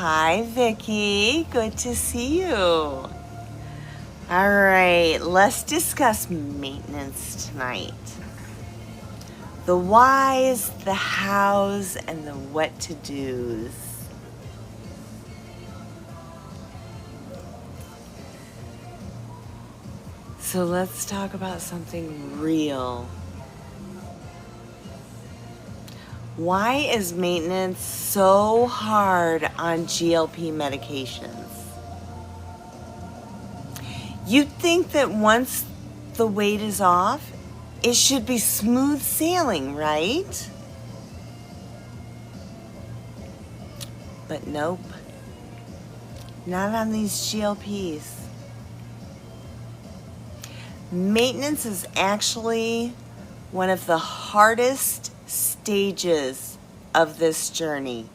Hi, Vicki. Good to see you. All right, let's discuss maintenance tonight. The whys, the hows, and the what to do's. So let's talk about something real. Why is maintenance so hard on GLP medications? You'd think that once the weight is off, it should be smooth sailing, right? But nope. Not on these GLPs. Maintenance is actually one of the hardest stages of this journey.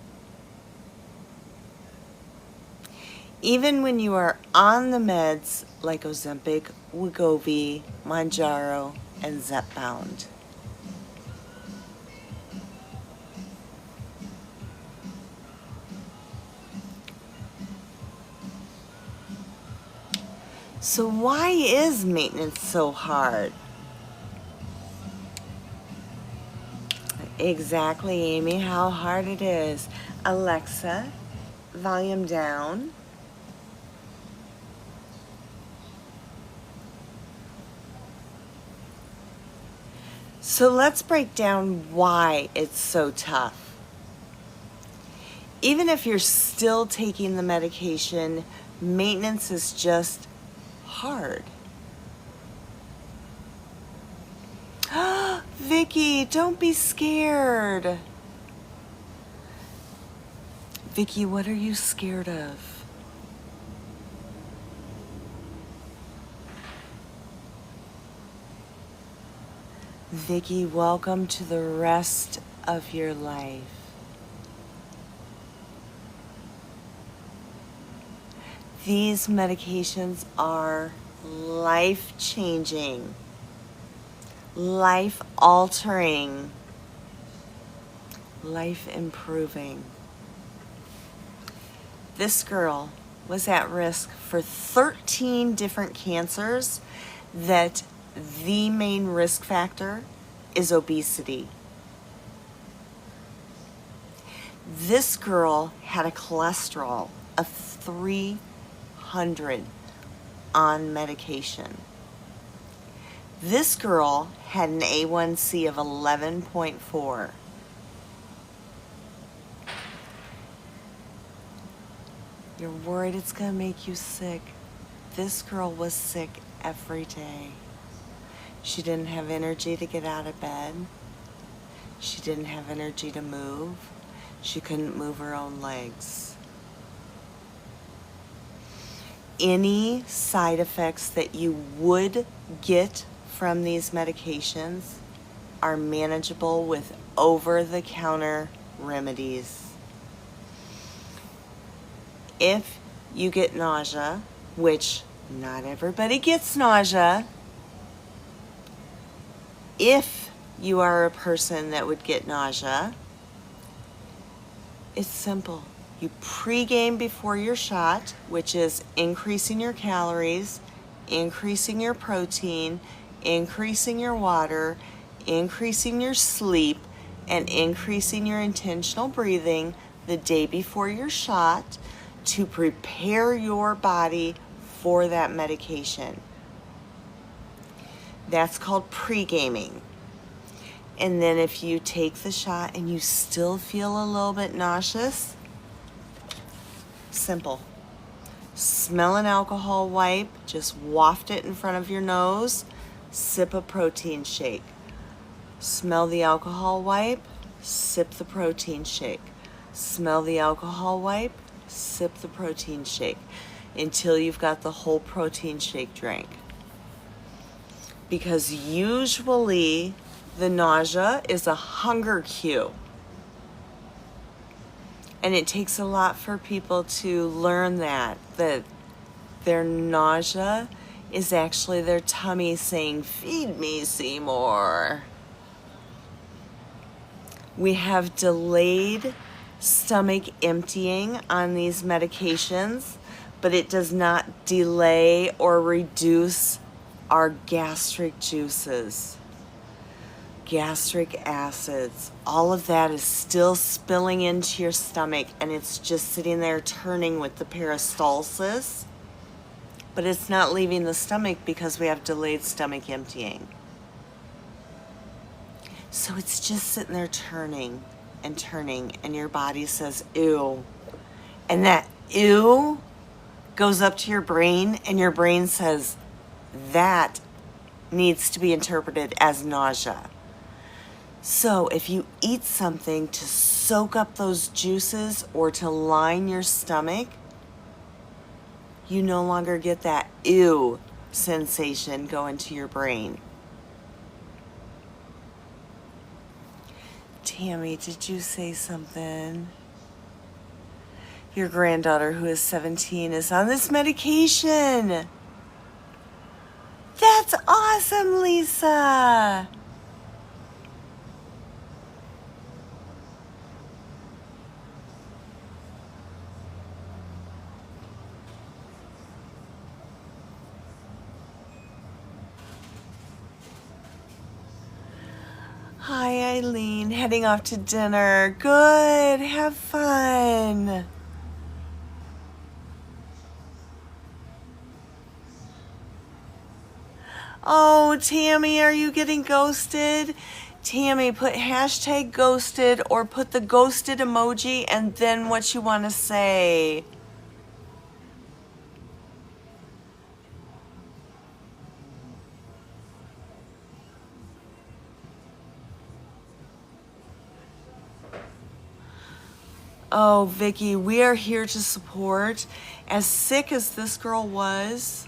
Even when you are on the meds like Ozempic, Wegovy, Mounjaro, and Zepbound. So why is maintenance so hard? Exactly, Amy, how hard it is. Alexa, volume down. So let's break down why it's so tough. Even if you're still taking the medication, maintenance is just hard. Vicki, don't be scared. Vicki, what are you scared of? Vicki, welcome to the rest of your life. These medications are life-changing, life-altering, life-improving. This girl was at risk for 13 different cancers that the main risk factor is obesity. This girl had a cholesterol of 300 on medication. This girl had an A1C of 11.4. You're worried it's going to make you sick. This girl was sick every day. She didn't have energy to get out of bed. She didn't have energy to move. She couldn't move her own legs. Any side effects that you would get from these medications are manageable with over-the-counter remedies. If you get nausea, which not everybody gets nausea, if you are a person that would get nausea, it's simple. You pregame before your shot, which is increasing your calories, increasing your protein, increasing your water, increasing your sleep, and increasing your intentional breathing the day before your shot to prepare your body for that medication. That's called pre-gaming. And then if you take the shot and you still feel a little bit nauseous, simple. Smell an alcohol wipe, just waft it in front of your nose, sip a protein shake. Smell the alcohol wipe, sip the protein shake. Smell the alcohol wipe, sip the protein shake until you've got the whole protein shake drank. Because usually the nausea is a hunger cue. And it takes a lot for people to learn that their nausea is actually their tummy saying, "Feed me, Seymour." We have delayed stomach emptying on these medications, but it does not delay or reduce our gastric juices, gastric acids. All of that is still spilling into your stomach, and it's just sitting there turning with the peristalsis, but it's not leaving the stomach because we have delayed stomach emptying. So it's just sitting there turning and turning, and your body says, ew. And that ew goes up to your brain, and your brain says, that needs to be interpreted as nausea. So if you eat something to soak up those juices or to line your stomach, you no longer get that ew sensation going to your brain. Tammy, did you say something? Your granddaughter, who is 17, is on this medication. That's awesome, Lisa. Hi, Eileen. Heading off to dinner. Good. Have fun. Oh, Tammy, are you getting ghosted? Tammy, put hashtag ghosted or put the ghosted emoji and then what you want to say. Oh, Vicky, we are here to support. As sick as this girl was,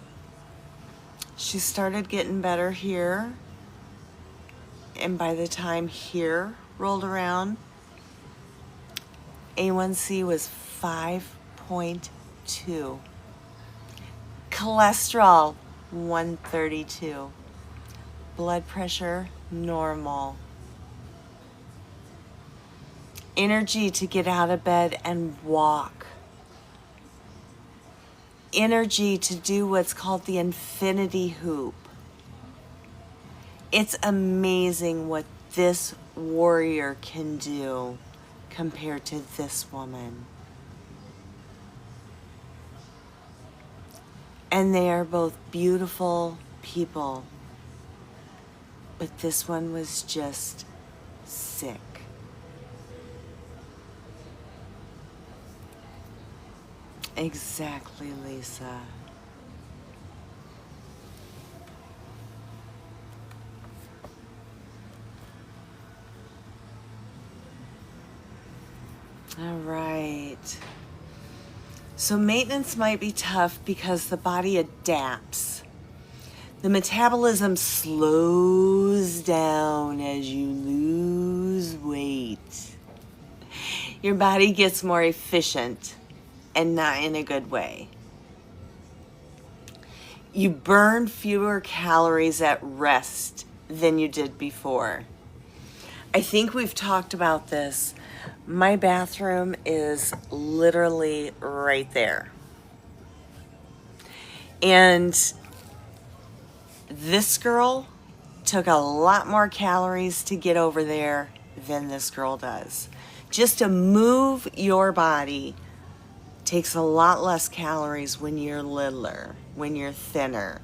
she started getting better here. And by the time here rolled around, A1C was 5.2. Cholesterol, 132. Blood pressure, normal. Energy to get out of bed and walk. Energy to do what's called the infinity hoop. It's amazing what this warrior can do compared to this woman. And they are both beautiful people. But this one was just sick. Exactly, Lisa. All right. So maintenance might be tough because the body adapts. The metabolism slows down as you lose weight. Your body gets more efficient and not in a good way. You burn fewer calories at rest than you did before. I think we've talked about this. My bathroom is literally right there. And this girl took a lot more calories to get over there than this girl does. Just to move your body takes a lot less calories when you're littler, when you're thinner.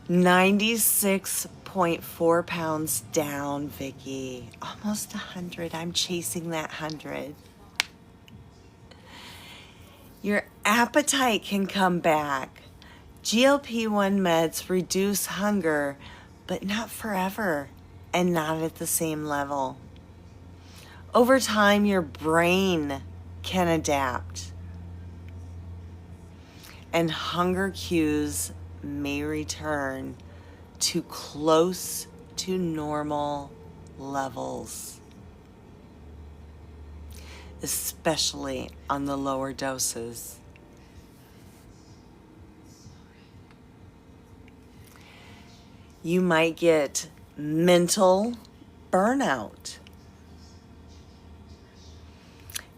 $96.4 pounds down, Vicky. Almost 100. I'm chasing that 100. Your appetite can come back. GLP1 meds reduce hunger, but not forever and not at the same level. Over time, your brain can adapt, and hunger cues may return to close to normal levels, especially on the lower doses. You might get mental burnout.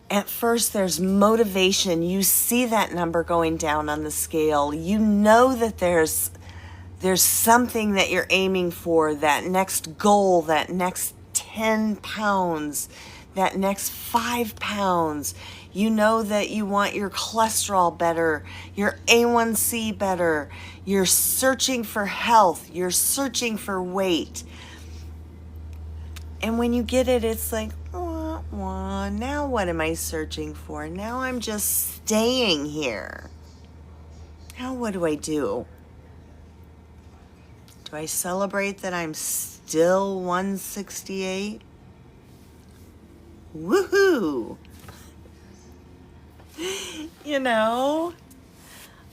At first, there's motivation. You see that number going down on the scale. You know that there's something that you're aiming for, that next goal, that next 10 pounds, that next 5 pounds. You know that you want your cholesterol better, your A1C better. You're searching for health. You're searching for weight. And when you get it, it's like, wah, wah, now what am I searching for? Now I'm just staying here. Now what do I do? Do I celebrate that I'm still 168? Woohoo! You know,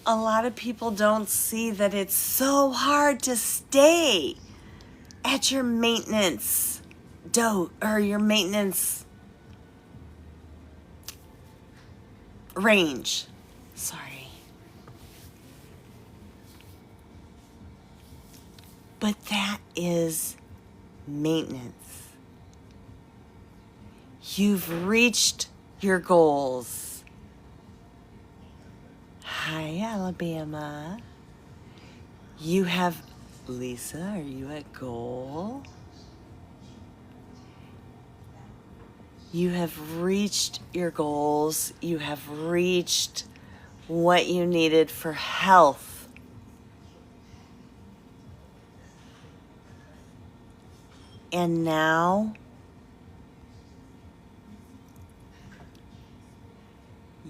a lot of people don't see that it's so hard to stay at your maintenance or your maintenance range. Sorry. But that is maintenance. You've reached your goals. Hi, Alabama. You have, Lisa, are you at goal? You have reached your goals. You have reached what you needed for health. And now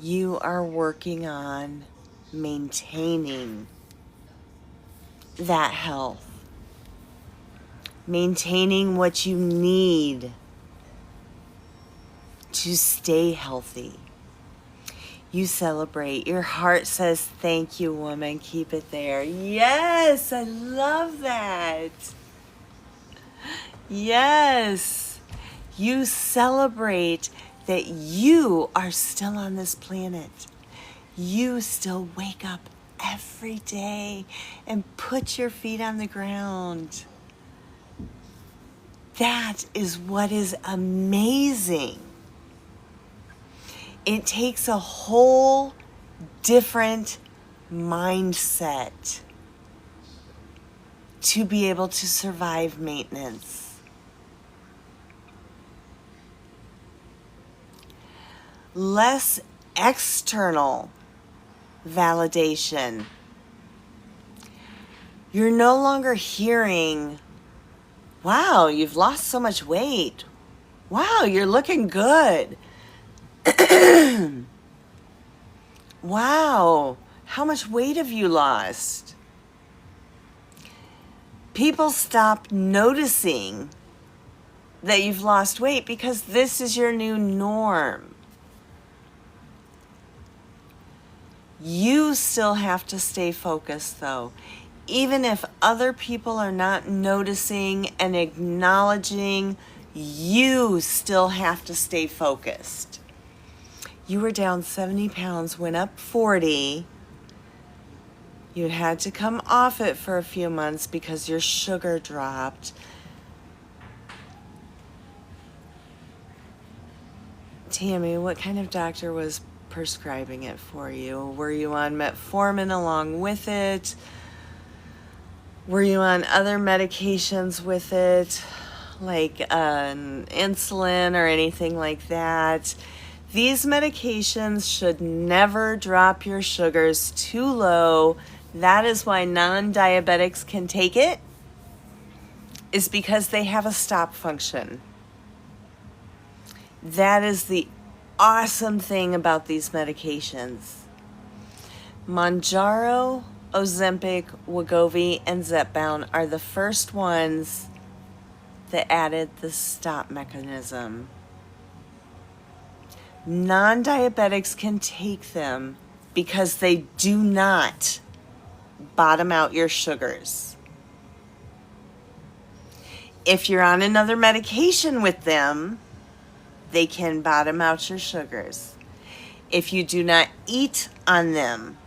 you are working on maintaining that health, maintaining what you need to stay healthy. You celebrate. Your heart says, thank you, woman. Keep it there. Yes, I love that. Yes. You celebrate that you are still on this planet. You still wake up every day and put your feet on the ground. That is what is amazing. It takes a whole different mindset to be able to survive maintenance. Less external validation. You're no longer hearing, wow, you've lost so much weight. Wow, you're looking good. Wow, how much weight have you lost? People stop noticing that you've lost weight because this is your new norm. You still have to stay focused though. Even if other people are not noticing and acknowledging, you still have to stay focused. You were down 70 pounds, went up 40. You had to come off it for a few months because your sugar dropped. Tammy, what kind of doctor was prescribing it for you? Were you on metformin along with it? Were you on other medications with it, like insulin or anything like that? These medications should never drop your sugars too low. That is why non-diabetics can take it, is because they have a stop function. That is the awesome thing about these medications. Mounjaro, Ozempic, Wegovy, and Zepbound are the first ones that added the stop mechanism. Non-diabetics can take them because they do not bottom out your sugars. If you're on another medication with them, they can bottom out your sugars. If you do not eat on them,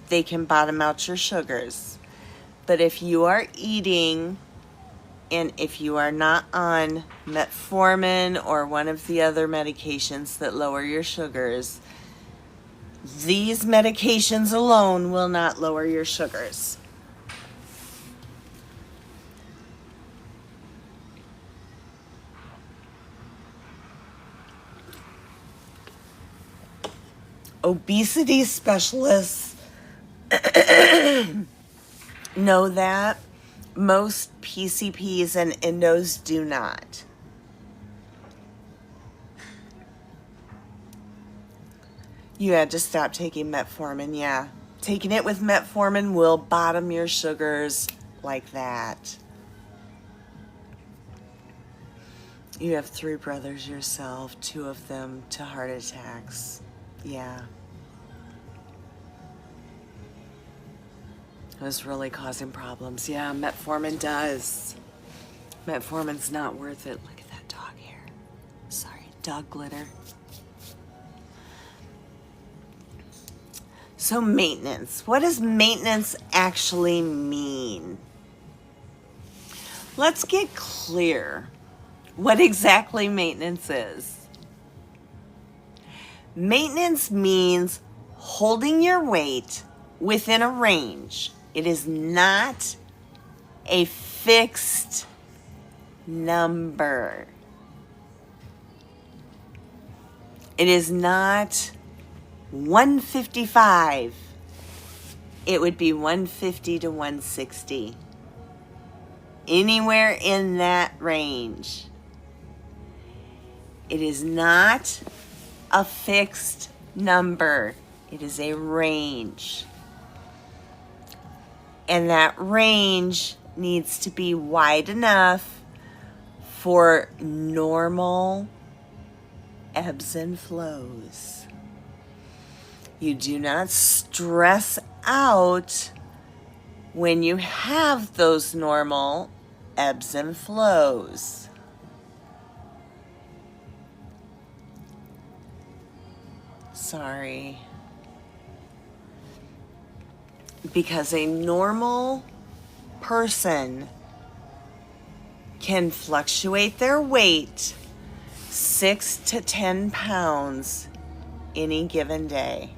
they can bottom out your sugars. But if you are eating And if you are not on metformin or one of the other medications that lower your sugars, these medications alone will not lower your sugars. Obesity specialists know that. Most PCPs and endos do not. You had to stop taking metformin, yeah. Taking it with metformin will bottom your sugars like that. You have 3 brothers yourself, 2 of them to heart attacks. Yeah. It was really causing problems. Yeah, metformin does. Metformin's not worth it. Look at that dog hair. Sorry, dog glitter. So maintenance. What does maintenance actually mean? Let's get clear what exactly maintenance is. Maintenance means holding your weight within a range. It is not a fixed number. It is not 155. It would be 150 to 160. Anywhere in that range. It is not a fixed number. It is a range. And that range needs to be wide enough for normal ebbs and flows. You do not stress out when you have those normal ebbs and flows. Sorry. Because a normal person can fluctuate their weight 6 to 10 pounds any given day.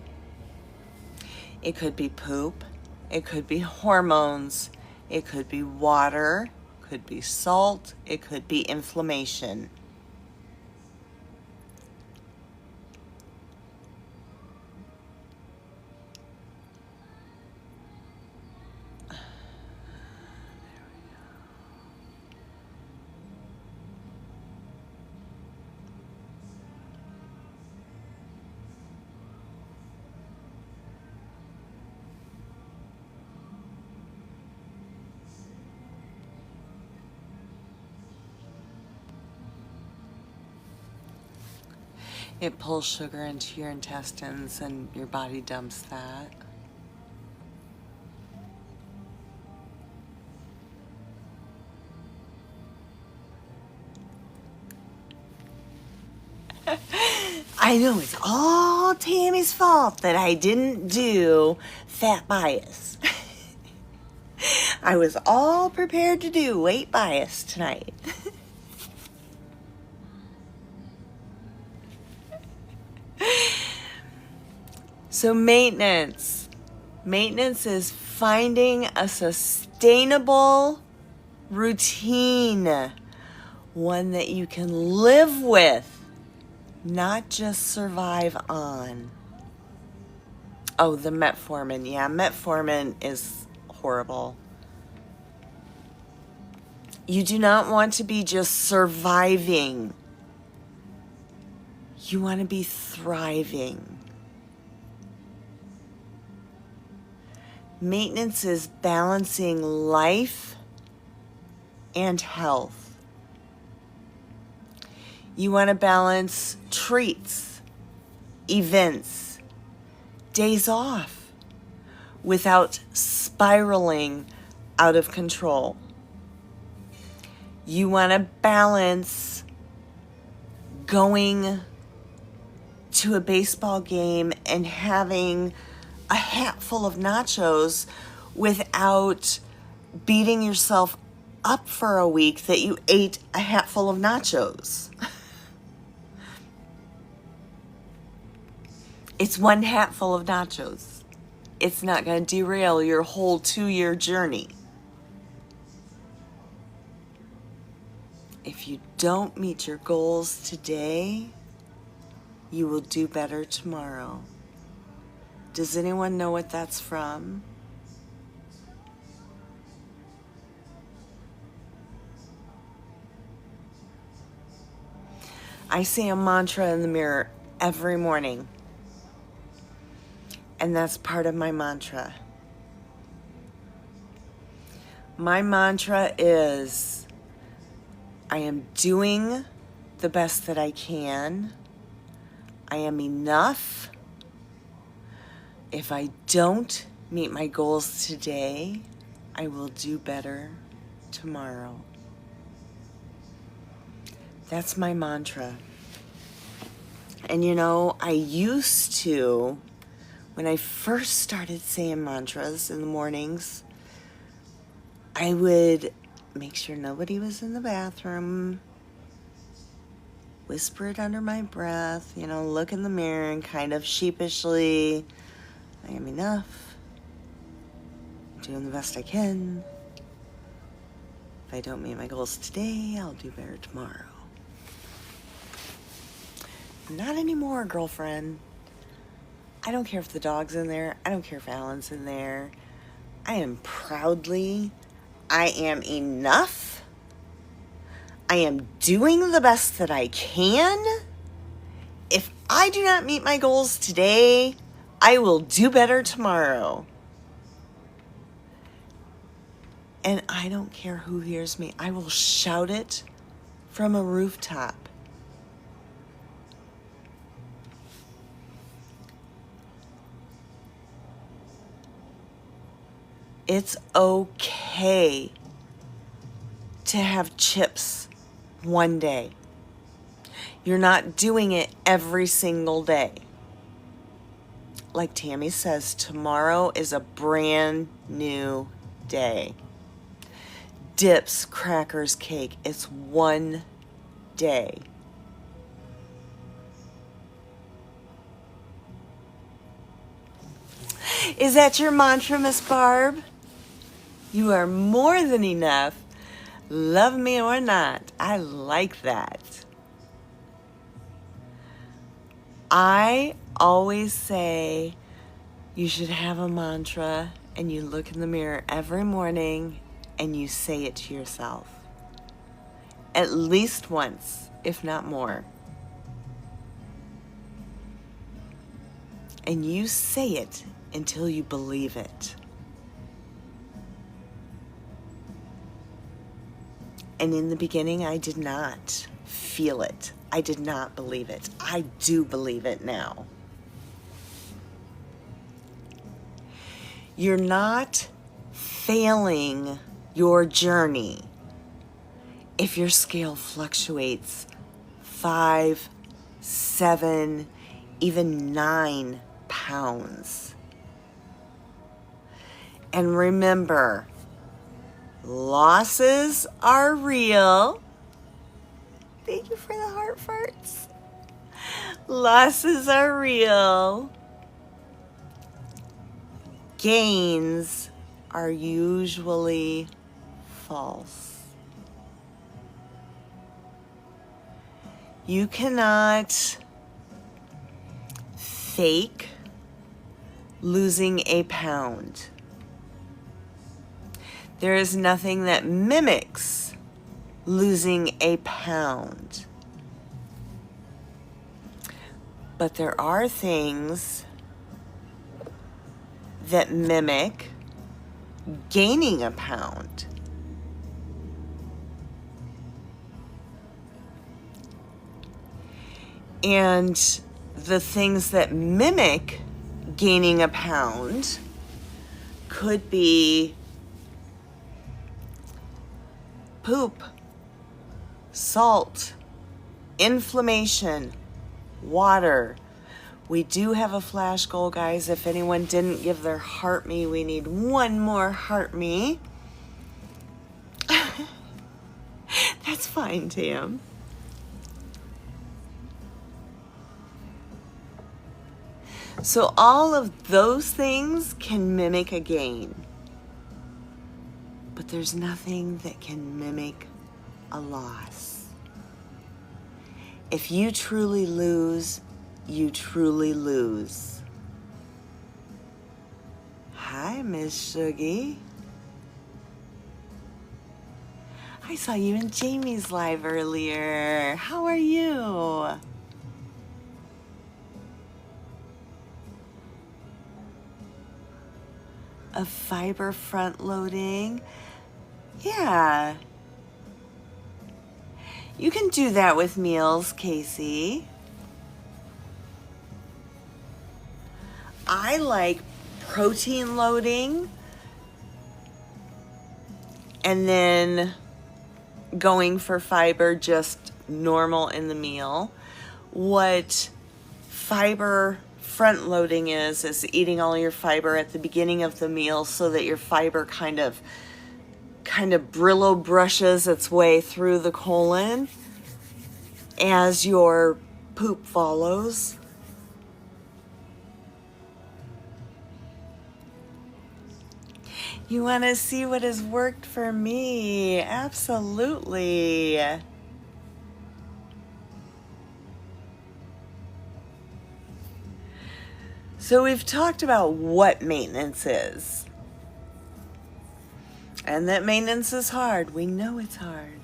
It could be poop, it could be hormones, it could be water, it could be salt, it could be inflammation. It pulls sugar into your intestines and your body dumps that. I know it's all Tammy's fault that I didn't do fat bias. I was all prepared to do weight bias tonight. So maintenance. Maintenance is finding a sustainable routine, one that you can live with, not just survive on. Oh, the metformin. Yeah, metformin is horrible. You do not want to be just surviving. You want to be thriving. Maintenance is balancing life and health. You want to balance treats, events, days off without spiraling out of control. You want to balance going to a baseball game and having a hat full of nachos without beating yourself up for a week that you ate a hatful of nachos. It's one hatful of nachos. It's not going to derail your whole 2-year journey. If you don't meet your goals today, you will do better tomorrow. Does anyone know what that's from? I say a mantra in the mirror every morning, and that's part of my mantra. My mantra is, I am doing the best that I can. I am enough. If I don't meet my goals today, I will do better tomorrow. That's my mantra. And you know, I used to, when I first started saying mantras in the mornings, I would make sure nobody was in the bathroom, whisper it under my breath, you know, look in the mirror and kind of sheepishly, I am enough, I'm doing the best I can. If I don't meet my goals today, I'll do better tomorrow. Not anymore, girlfriend. I don't care if the dog's in there. I don't care if Alan's in there. I am enough. I am doing the best that I can. If I do not meet my goals today, I will do better tomorrow. And I don't care who hears me. I will shout it from a rooftop. It's okay to have chips one day. You're not doing it every single day. Like Tammy says, tomorrow is a brand new day. Dips, crackers, cake. It's one day. Is that your mantra, Miss Barb? You are more than enough. Love me or not. I like that. I always say you should have a mantra and you look in the mirror every morning and you say it to yourself. At least once, if not more. And you say it until you believe it. And in the beginning, I did not feel it. I did not believe it. I do believe it now. You're not failing your journey if your scale fluctuates 5, 7, even 9 pounds. And remember, losses are real. Thank you for the heart farts. Losses are real. Gains are usually false. You cannot fake losing a pound. There is nothing that mimics losing a pound. But there are things that mimic gaining a pound. And the things that mimic gaining a pound could be poop, salt, inflammation, water. We do have a flash goal, guys. If anyone didn't give their heart me, we need one more heart me. That's fine, Tam. So all of those things can mimic a gain. But there's nothing that can mimic a loss. If you truly lose, you truly lose. Hi, Miss Shuggy. I saw you in Jamie's live earlier. How are you? A fiber front loading? Yeah. You can do that with meals, Casey. I like protein loading and then going for fiber just normal in the meal. What fiber front loading is eating all your fiber at the beginning of the meal so that your fiber kind of Brillo brushes its way through the colon as your poop follows. You want to see what has worked for me? Absolutely. So we've talked about what maintenance is. And that maintenance is hard. We know it's hard.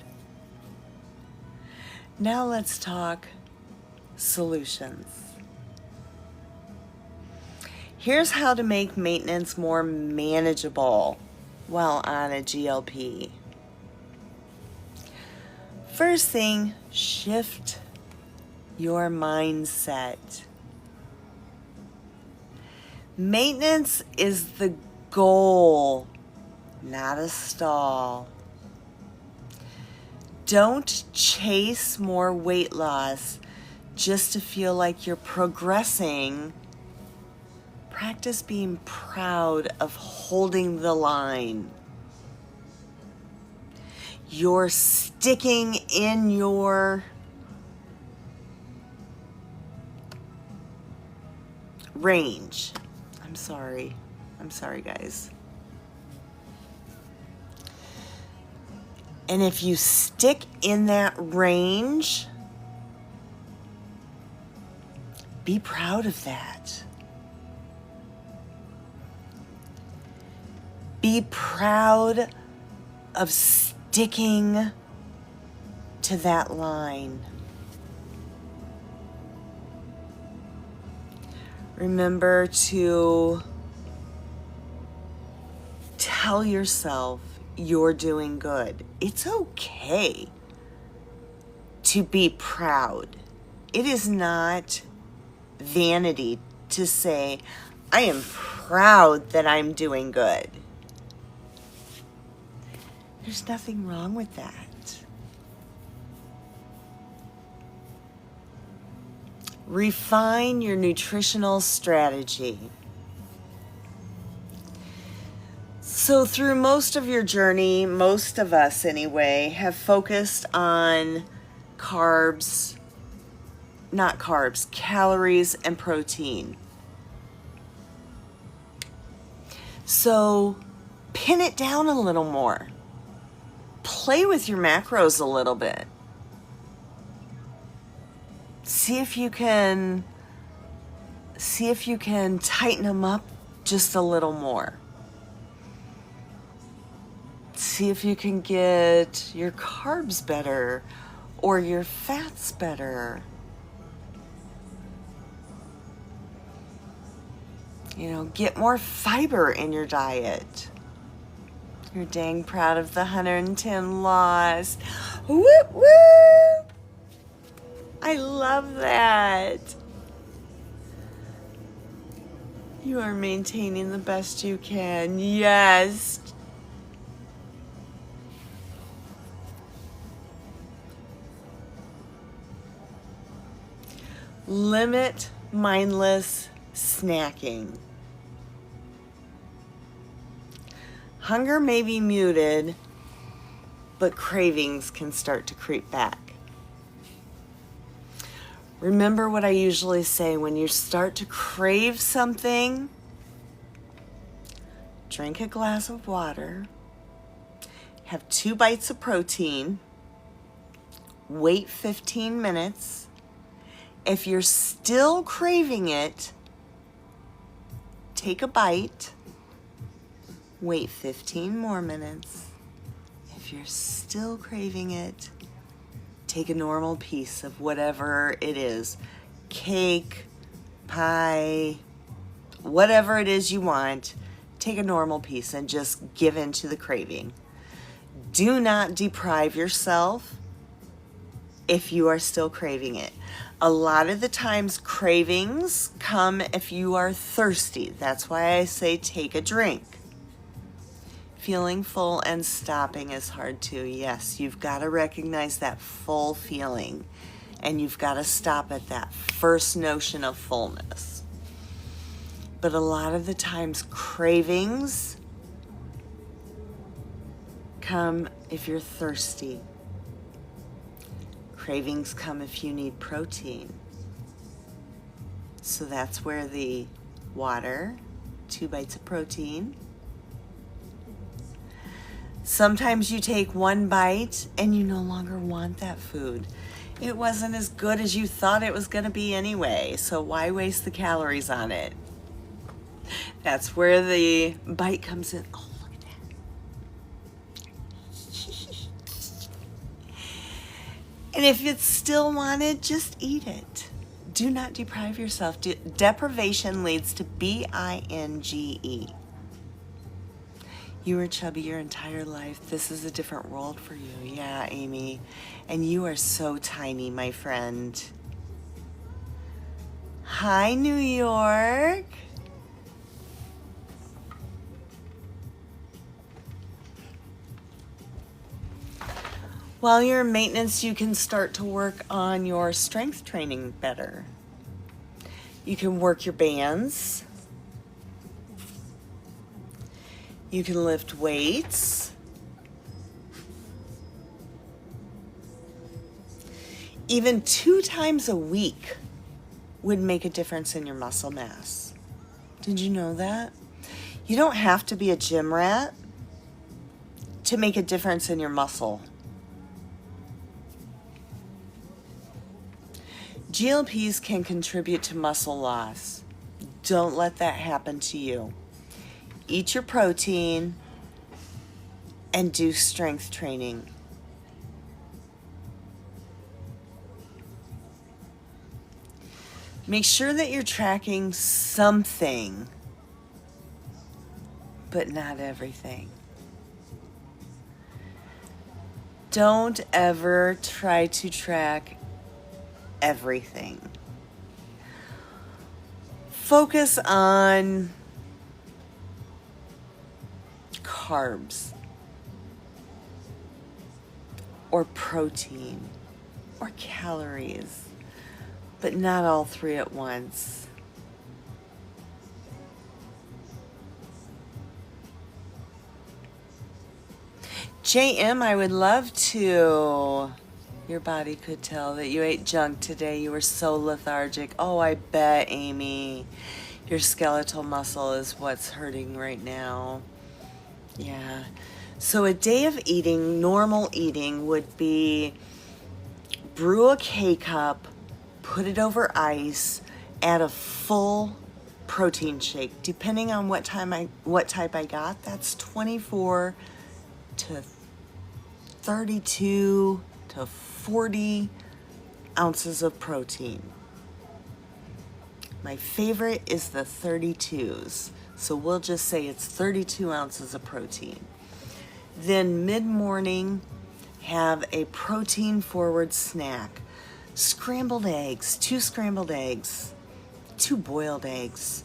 Now let's talk solutions. Here's how to make maintenance more manageable while on a GLP. First thing, shift your mindset. Maintenance is the goal, not a stall. Don't chase more weight loss just to feel like you're progressing. Practice being proud of holding the line. You're sticking in your range. I'm sorry, guys. And if you stick in that range, be proud of that. Be proud of sticking to that line. Remember to tell yourself you're doing good. It's okay to be proud. It is not vanity to say, I am proud that I'm doing good. There's nothing wrong with that. Refine your nutritional strategy. So through most of your journey, most of us anyway, have focused on calories and protein. So pin it down a little more. Play with your macros a little bit. See if you can tighten them up just a little more. See if you can get your carbs better or your fats better. Get more fiber in your diet. You're dang proud of the 110 lost. Whoop, whoop. I love that. You are maintaining the best you can. Yes. Limit mindless snacking. Hunger may be muted, but cravings can start to creep back. Remember what I usually say: when you start to crave something, drink a glass of water, have 2 bites of protein, wait 15 minutes. If you're still craving it, take a bite, wait 15 more minutes. If you're still craving it, take a normal piece of whatever it is, cake, pie, whatever it is you want. Take a normal piece and just give in to the craving. Do not deprive yourself if you are still craving it. A lot of the times cravings come if you are thirsty. That's why I say take a drink. Feeling full and stopping is hard too. Yes, you've got to recognize that full feeling, and you've got to stop at that first notion of fullness. But a lot of the times cravings come if you're thirsty. Cravings come if you need protein. So that's where the water, 2 bites of protein. Sometimes you take 1 bite and you no longer want that food. It wasn't as good as you thought it was going to be anyway, so why waste the calories on it? That's where the bite comes in. Oh, look at that. And if it's still wanted, just eat it. Do not deprive yourself. Deprivation leads to binge. You were chubby your entire life. This is a different world for you. Yeah, Amy. And you are so tiny, my friend. Hi, New York. While you're in maintenance, you can start to work on your strength training better. You can work your bands. You can lift weights. Even 2 times a week would make a difference in your muscle mass. Did you know that? You don't have to be a gym rat to make a difference in your muscle. GLPs can contribute to muscle loss. Don't let that happen to you. Eat your protein and do strength training. Make sure that you're tracking something, but not everything. Don't ever try to track everything. Focus on carbs or protein or calories, but not all 3 at once. JM, I would love to. Your body could tell that you ate junk today. You were so lethargic. Oh, I bet, Amy. Your skeletal muscle is what's hurting right now. Yeah. So a day of eating, normal eating, would be brew a K-cup, put it over ice, add a full protein shake. Depending on what type I got, that's 24 to 32 to 40 ounces of protein. My favorite is the 32s. So we'll just say it's 32 ounces of protein. Then mid-morning, have a protein-forward snack. Scrambled eggs, 2 scrambled eggs, 2 boiled eggs.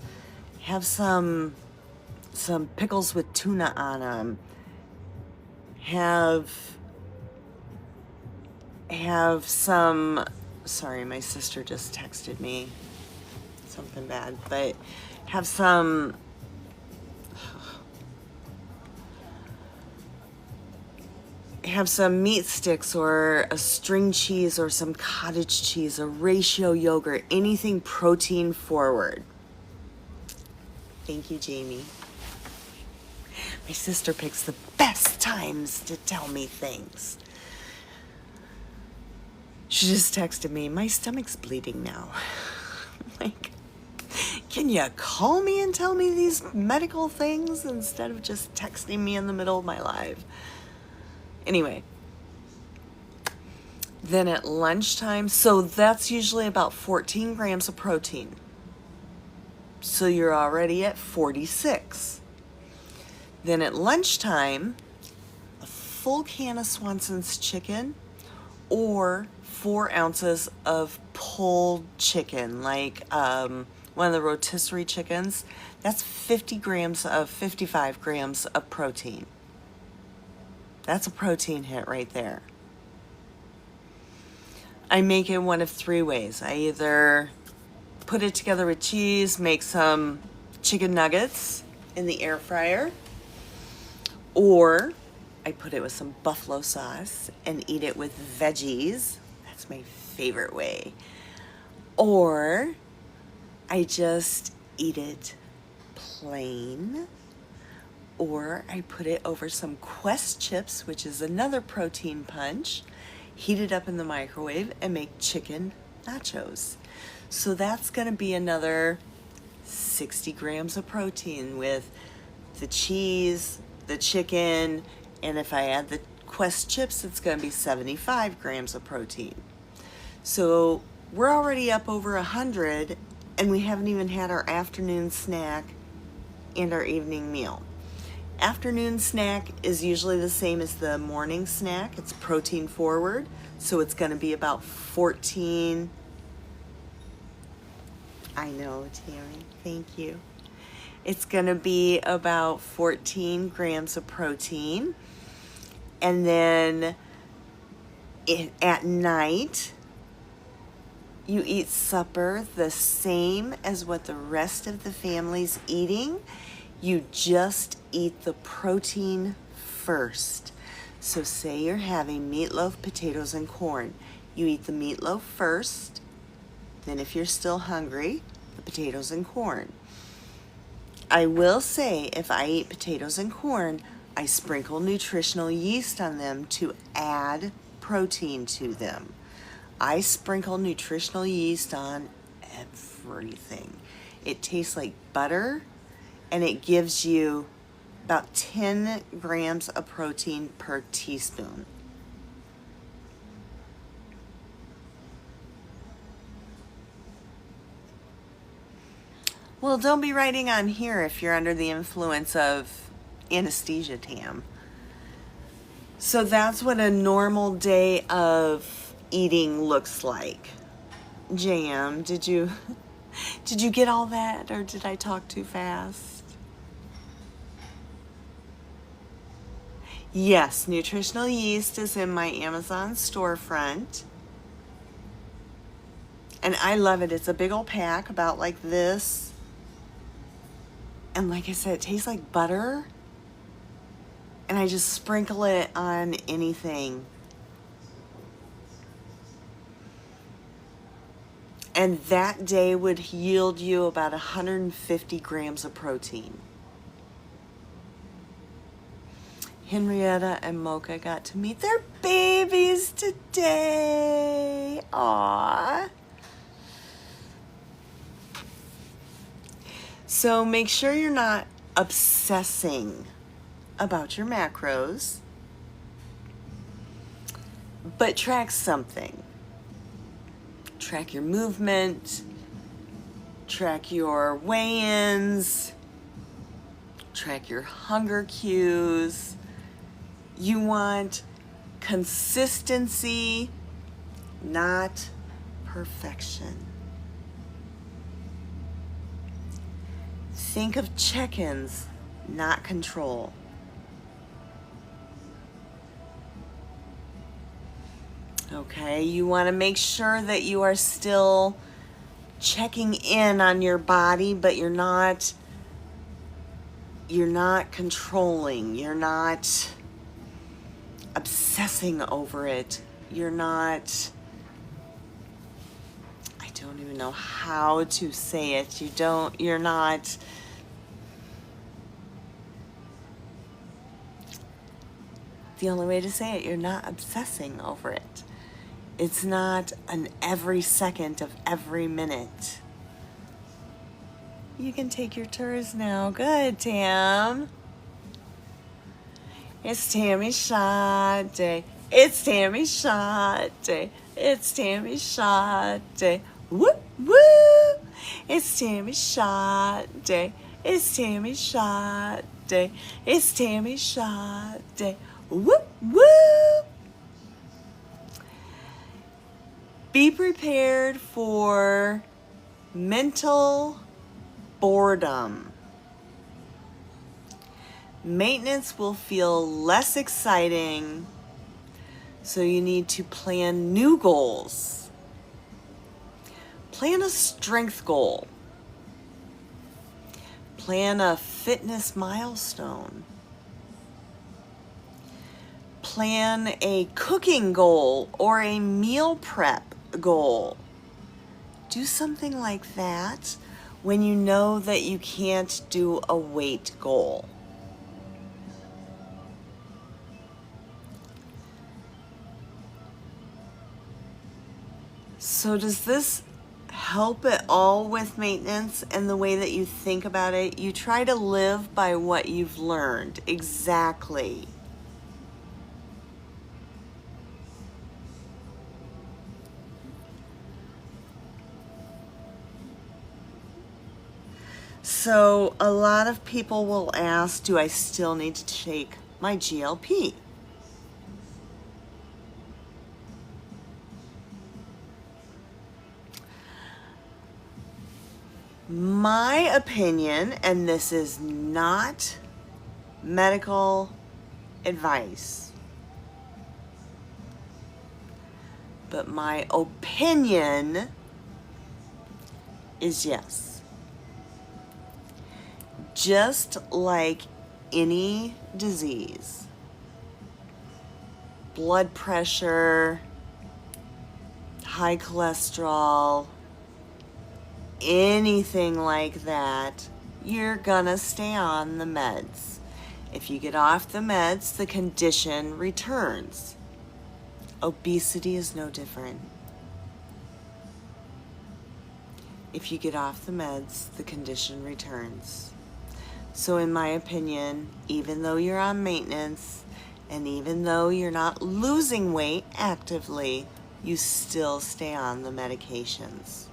Have some pickles with tuna on them. Have some, sorry, my sister just texted me something bad, but have some, have some meat sticks or a string cheese or some cottage cheese, a ratio yogurt, anything protein forward. Thank you, Jamie. My sister picks the best times to tell me things. She just texted me, my stomach's bleeding now. Like, can you call me and tell me these medical things instead of just texting me in the middle of my live? Anyway, then at lunchtime, so that's usually about 14 grams of protein. So you're already at 46. Then at lunchtime, a full can of Swanson's chicken or 4 ounces of pulled chicken, like one of the rotisserie chickens. That's 55 grams of protein. That's a protein hit right there. I make it one of 3 ways. I either put it together with cheese, make some chicken nuggets in the air fryer, or I put it with some buffalo sauce and eat it with veggies. That's my favorite way. Or I just eat it plain. Or I put it over some Quest chips, which is another protein punch, heat it up in the microwave and make chicken nachos. So that's going to be another 60 grams of protein with the cheese, the chicken, and if I add the Quest chips, it's going to be 75 grams of protein. So we're already up over 100, and we haven't even had our afternoon snack and our evening meal. Afternoon snack is usually the same as the morning snack. It's protein forward, so it's going to be about 14. I know, Tammy. Thank you. It's going to be about 14 grams of protein. And then at night, you eat supper the same as what the rest of the family's eating. You just eat the protein first. So say you're having meatloaf, potatoes, and corn. You eat the meatloaf first. Then if you're still hungry, the potatoes and corn. I will say if I eat potatoes and corn, I sprinkle nutritional yeast on them to add protein to them. I sprinkle nutritional yeast on everything. It tastes like butter, and it gives you about 10 grams of protein per teaspoon. Well, don't be writing on here if you're under the influence of anesthesia, Tam. So that's what a normal day of eating looks like. Jam, did you get all that, or did I talk too fast? Yes, nutritional yeast is in my Amazon storefront. And I love it. It's a big old pack about like this. And like I said, it tastes like butter. And I just sprinkle it on anything. And that day would yield you about 150 grams of protein. Henrietta and Mocha got to meet their babies today. Aww. So make sure you're not obsessing about your macros, but track something. Track your movement, track your weigh-ins, track your hunger cues. You want consistency, not perfection. Think of check-ins, not control. Okay, you want to make sure that you are still checking in on your body, but you're not controlling. You're not obsessing over it. You're not, I don't even know how to say it. You're not, the only way to say it, you're not obsessing over it. It's not an every second of every minute. You can take your turns now. Good, Tam. It's Tammy's shot day. It's Tammy's shot day. It's Tammy's shot day. Woo, woo. It's Tammy's shot day. It's Tammy's shot day. It's Tammy's shot day. Woo, woo. Be prepared for mental boredom. Maintenance will feel less exciting, so you need to plan new goals. Plan a strength goal. Plan a fitness milestone. Plan a cooking goal or a meal prep goal. Do something like that when you know that you can't do a weight goal. So does this help at all with maintenance and the way that you think about it? You try to live by what you've learned. Exactly. So a lot of people will ask, do I still need to take my GLP? My opinion, and this is not medical advice, but my opinion is yes. Just like any disease, blood pressure, high cholesterol, anything like that, you're gonna stay on the meds. If you get off the meds, the condition returns. Obesity is no different. If you get off the meds, the condition returns. So in my opinion, even though you're on maintenance, and even though you're not losing weight actively, you still stay on the medications.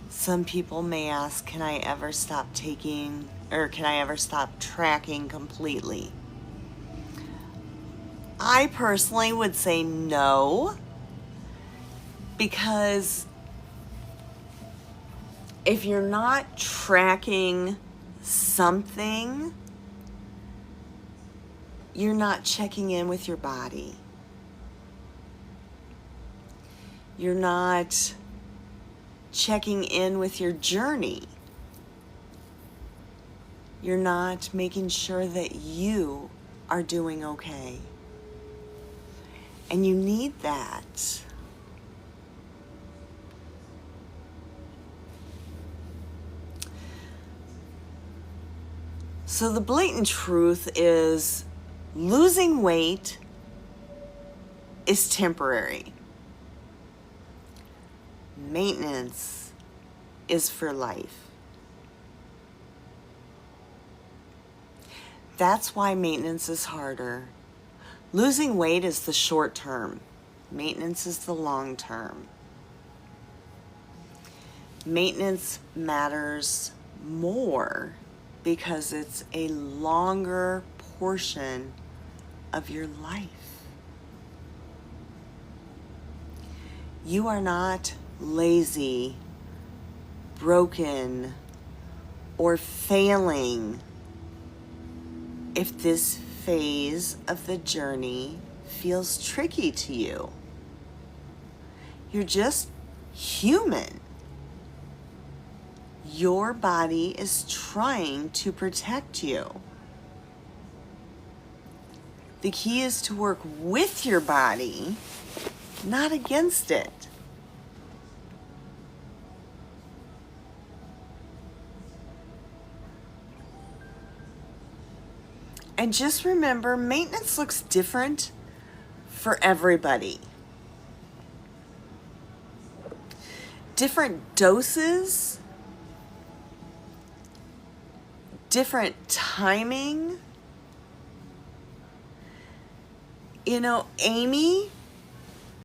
Some people may ask, can I ever stop taking, or can I ever stop tracking completely? I personally would say no, because if you're not tracking something, you're not checking in with your body. You're not checking in with your journey. You're not making sure that you are doing okay. And you need that. So the blatant truth is, losing weight is temporary. Maintenance is for life. That's why maintenance is harder. Losing weight is the short term. Maintenance is the long term. Maintenance matters more because it's a longer portion of your life. You are not lazy, broken, or failing if this phase of the journey feels tricky to you. You're just human. Your body is trying to protect you. The key is to work with your body, not against it. And just remember, maintenance looks different for everybody. Different doses, different timing. You know, Amy